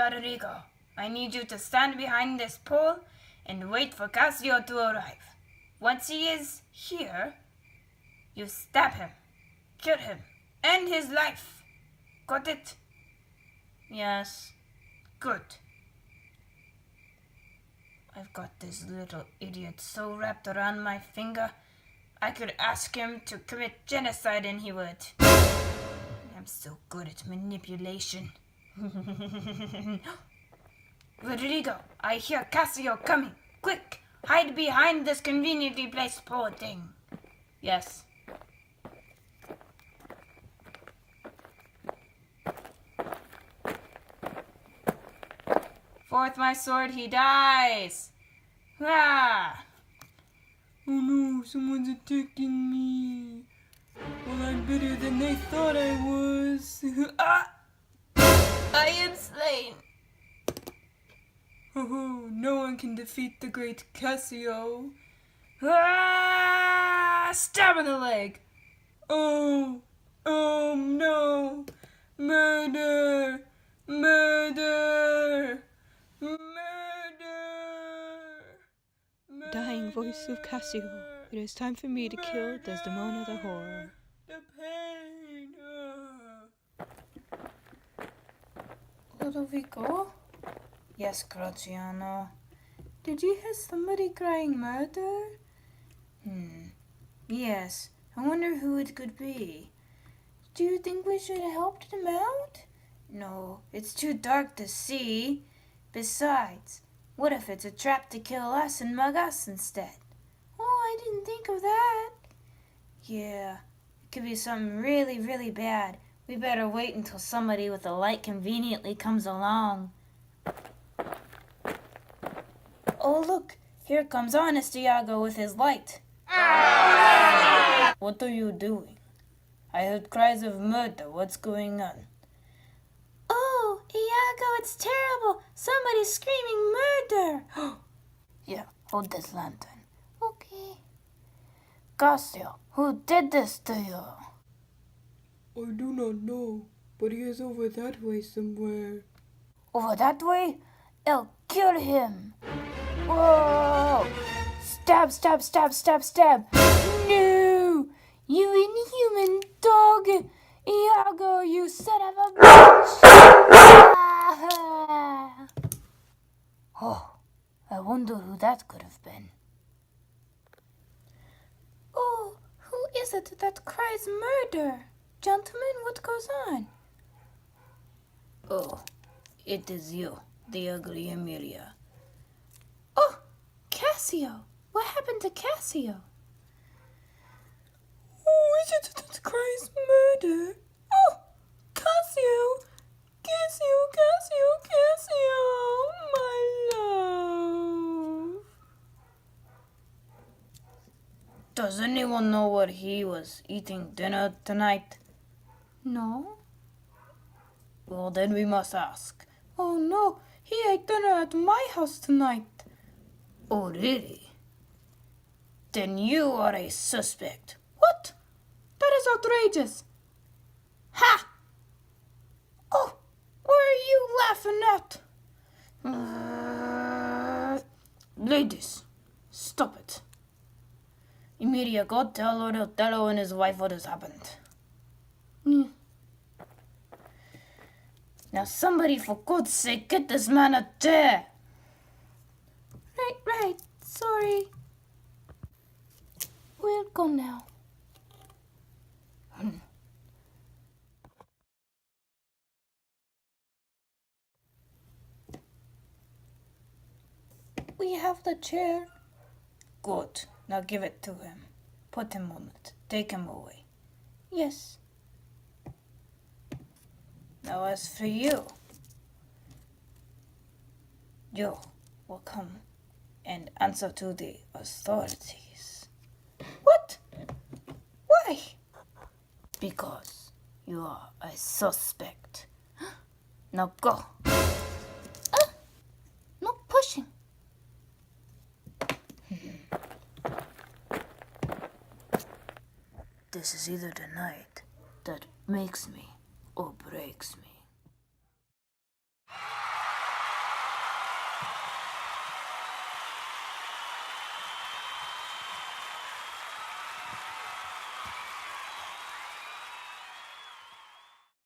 Rodrigo, I need you to stand behind this pole and wait for Cassio to arrive. Once he is here, you stab him, kill him, end his life. Got it? Yes. Good. I've got this little idiot so wrapped around my finger, I could ask him to commit genocide and he would. I'm so good at manipulation. Rodrigo, I hear Cassio coming. Quick, hide behind this conveniently placed pole thing. Yes. Forth my sword, he dies. Ah! Oh no, someone's attacking me. Well, I'm better than they thought I was. Ah! I am slain. Oh, no one can defeat the great Cassio. Ah! Stab in the leg. Oh no. Murder! Murder! Murder! Dying voice of Cassio, it is time for me to kill Desdemona the whore. The pain! Ludovico? Yes, Graziano. Did you hear somebody crying murder? Yes. I wonder who it could be. Do you think we should have helped them out? No, it's too dark to see. Besides, what if it's a trap to kill us and mug us instead? Oh, I didn't think of that. Yeah, it could be something really, really bad. We better wait until somebody with a light conveniently comes along. Oh, look, here comes Honest Iago with his light. What are you doing? I heard cries of murder. What's going on? Oh, Iago, it's terrible. Somebody's screaming murder. Yeah, hold this lantern. Okay. Cassio, who did this to you? I do not know, but he is over that way somewhere. Over that way? I'll kill him. Whoa! Stab, stab, stab, stab, stab. No! You inhuman dog! Iago, you son of a bitch! Oh, I wonder who that could have been. Oh, who is it that cries murder? Gentlemen, what goes on? Oh, it is you, the ugly Emilia. Oh, Cassio! What happened to Cassio? Who is it that cries murder? Oh, Cassio! Cassio, Cassio, Cassio! My love! Does anyone know what he was eating dinner tonight? No. Well, then we must ask. Oh no, he ate dinner at my house tonight. Oh, really? Then you are a suspect. What? That is outrageous. Ha! Oh, what are you laughing at? Ladies, stop it. Emilia, go tell Lord Othello and his wife what has happened. Now somebody, for God's sake, get this man a chair. Right, sorry. We'll go now. We have the chair. Good. Now give it to him. Put him on it. Take him away. Yes. Now as for you, you will come and answer to the authorities. What? Why? Because you are a suspect. Now go. No pushing. This is either the night that makes me or breaks me.